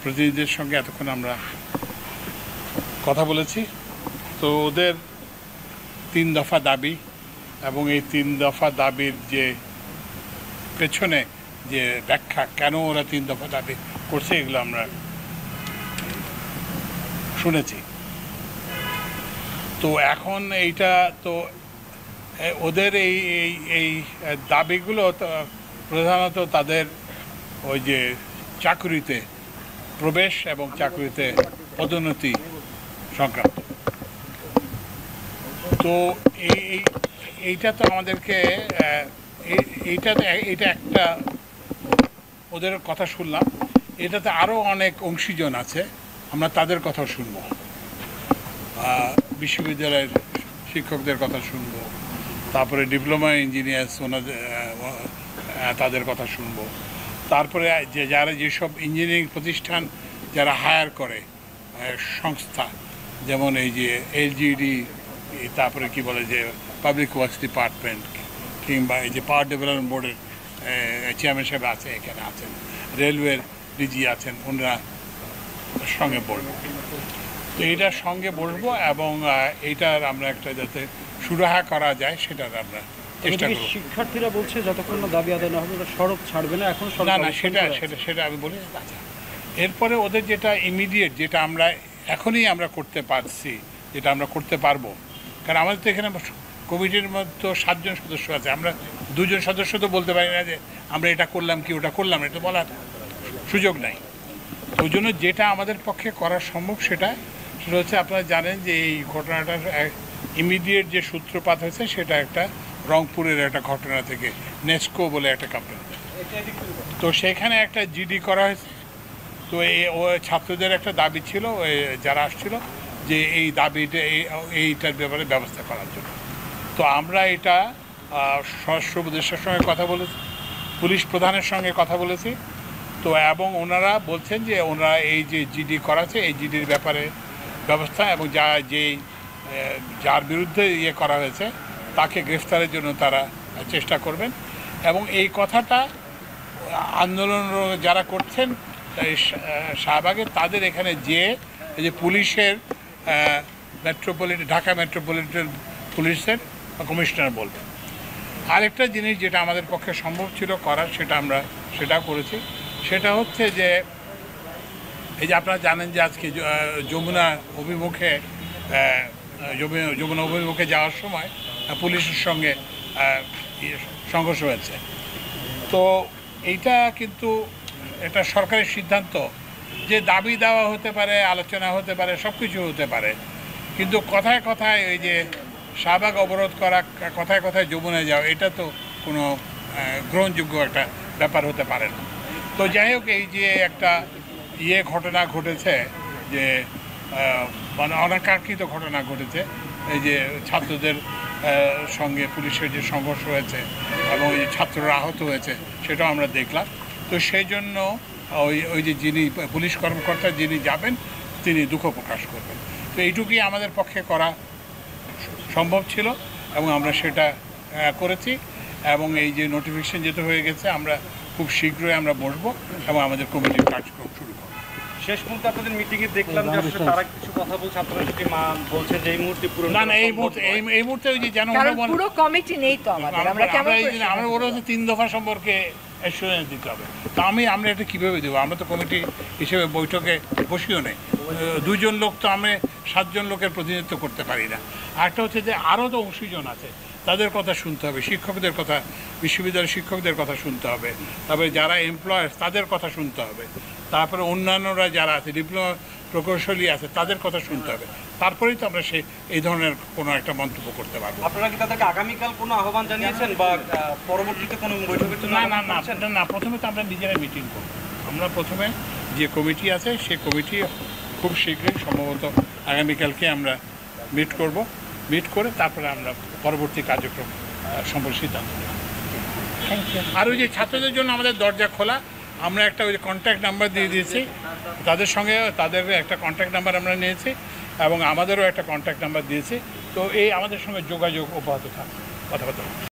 প্রতিনিধিদের সঙ্গে এতক্ষণ আমরা কথা বলেছি। তো ওদের 3 দফা দাবি এবং এই 3 দফা দাবির যে পেছনে যে ব্যাখ্যা কেন ওরা 3 দফা দাবি করছে এগুলো আমরা শুনেছি। তো এখন এইটা তো ওদের এই দাবিগুলো প্রধানত তাদের ওই যে চাকরিতে প্রবেশ এবং চাকরিতে পদোন্নতি সংক্রান্ত। তো এইটা তো আমাদেরকে এইটা একটা ওদের কথা শুনলাম। এটাতে আরও অনেক অংশীজন আছে, আমরা তাদের কথা শুনবো, বিশ্ববিদ্যালয়ের শিক্ষকদের কথা শুনবো, তারপরে ডিপ্লোমা ইঞ্জিনিয়ার্স ওনাদের তাদের কথা শুনবো, তারপরে যেসব ইঞ্জিনিয়ারিং প্রতিষ্ঠান যারা হায়ার করে সংস্থা, যেমন এই যে এলজিডি, তারপরে কি বলে যে পাবলিক ওয়ার্কস ডিপার্টমেন্ট, কিংবা এই যে পাওয়ার ডেভেলপমেন্ট বোর্ডের চেয়ারম্যান সাহেব আছে, এখানে আছেন, রেলওয়ের ডিজি আছেন, ওনারা সঙ্গে বলবো। তো এইটার সঙ্গে বসবো এবং এইটার আমরা একটা যাতে সুরাহা করা যায় সেটার আমরা চেষ্টা করব। শিক্ষার্থীরা বলছে যতক্ষণ দাবি আদায় না হবে সড়ক ছাড়বে না। এখন না সেটা আমি বলি। আচ্ছা, এরপরে ওদের যেটা ইমিডিয়েট, যেটা আমরা এখনই আমরা করতে পারছি, যেটা আমরা করতে পারবো, কারণ আমাদের তো এখানে কমিটির মধ্যে 7 জন সদস্য আছে, আমরা 2 জন সদস্য তো বলতে পারি না যে আমরা এটা করলাম কি ওটা করলাম, এটা বলার সুযোগ নাই। ওই জন্য যেটা আমাদের পক্ষে করা সম্ভব সেটা হচ্ছে, আপনারা জানেন যে এই ঘটনাটার ইমিডিয়েট যে সূত্রপাত হয়েছে সেটা একটা রংপুরের একটা ঘটনা থেকে, নেস্কো বলে একটা কোম্পানি, তো সেখানে একটা জিডি করা হয়েছে। তো ও ছাত্রদের একটা দাবি ছিল, যারা আসছিল, যে এই দাবিটা এইটার ব্যাপারে ব্যবস্থা করার জন্য। তো আমরা এটা স্বরাষ্ট্র উপদেষ্টার সঙ্গে কথা বলেছি, পুলিশ প্রধানের সঙ্গে কথা বলেছি। তো এবং ওনারা বলছেন যে ওনারা এই যে জিডি করাছে এই জিডির ব্যাপারে ব্যবস্থা, এবং যার বিরুদ্ধে করা হয়েছে তাকে গ্রেফতারের জন্য তারা চেষ্টা করবেন। এবং এই কথাটা আন্দোলন যারা করছেন শাহবাগে, তাদের এখানে এই যে পুলিশের ঢাকা মেট্রোপলিটন পুলিশের কমিশনার বলবেন। আরেকটা জিনিস যেটা আমাদের পক্ষে সম্ভব ছিল করার, সেটা করেছি। সেটা হচ্ছে যে এই যে আপনারা জানেন যে আজকে যমুনা অভিমুখে যাওয়ার সময় পুলিশের সঙ্গে সংঘর্ষ হয়েছে। তো এইটা কিন্তু এটা সরকারের সিদ্ধান্ত যে দাবি দেওয়া হতে পারে, আলোচনা হতে পারে, সব কিছু হতে পারে, কিন্তু কথায় কথায় এই যে শাহবাগ অবরোধ করা, কথায় কথায় যমুনায় যাওয়া, এটা তো কোনো গ্রহণযোগ্য একটা ব্যাপার হতে পারে না। তো যাই হোক, এই যে একটা ঘটনা ঘটেছে, যে মানে অনাকাঙ্ক্ষিত ঘটনা ঘটেছে, এই যে ছাত্রদের সঙ্গে পুলিশের যে সংঘর্ষ হয়েছে এবং এই ছাত্ররা আহত হয়েছে, সেটাও আমরা দেখলাম। তো সেই জন্য ওই যে যিনি পুলিশ কর্মকর্তা যিনি যাবেন, তিনি দুঃখ প্রকাশ করবেন। তো এইটুকুই আমাদের পক্ষে করা সম্ভব ছিল এবং আমরা সেটা করেছি। এবং এই যে নোটিফিকেশন যেতে হয়ে গেছে, আমরা খুব শীঘ্রই আমরা বসবো এবং আমাদের কমিটির কার্যক্রম শুরু করব। শেষ মুহূর্তে আপনাদের মিটিংয়ে দেখলাম যে আসলে তারা কিছু কথা বলছে, আপনারা যদি বলছে যে এই মুহূর্তে পুরো না এই মুহূর্তে ওই যে পুরো কমিটি নেই তো আমাদের, আমরা ওরা 3 দফা সম্পর্কে অ্যাসুরেন্স দিতে হবে। তো আমরা এটা কীভাবে দেবো? আমরা তো কমিটি হিসেবে বৈঠকে বসিও নেই। 2 জন লোক তো আমরা 7 জন লোকের প্রতিনিধিত্ব করতে পারি না। আরেকটা হচ্ছে যে আরও তো অংশীজন আছে, তাদের কথা শুনতে হবে, শিক্ষকদের কথা, বিশ্ববিদ্যালয়ের শিক্ষকদের কথা শুনতে হবে, তারপরে যারা এমপ্লয়ার্স তাদের কথা শুনতে হবে, তারপরে অন্যান্যরা যারা আছে, ডিপ্লোমা প্রকৌশলী আছে, তাদের কথা শুনতে হবে। তারপরেই তো আমরা এই ধরনের কোনো একটা মন্তব্য করতে পারবো। আপনারা কি তাদেরকে আগামীকাল কোনো আহ্বান জানিয়েছেন বা পরবর্তীতে কোনো বৈঠকের জন্য? না, প্রথমে তো আমরা নিজেরাই মিটিং করব। আমরা প্রথমে যে কমিটি আছে সেই কমিটি খুব শীঘ্রই, সম্ভবত আগামীকালকে আমরা মিট করে তারপরে আমরা পরবর্তী কার্যক্রম সম্পর্কে সিদ্ধান্ত নেব। আর ওই যে ছাত্রদের জন্য আমাদের দরজা খোলা, আমরা একটা ওই কন্ট্যাক্ট নাম্বার দিয়ে দিয়েছি, তাদের একটা কন্ট্যাক্ট নাম্বার আমরা নিয়েছি এবং আমাদেরও একটা কন্ট্যাক্ট নাম্বার দিয়েছি। তো আমাদের সঙ্গে যোগাযোগ অব্যাহত থাকবে, কথাবার্তা।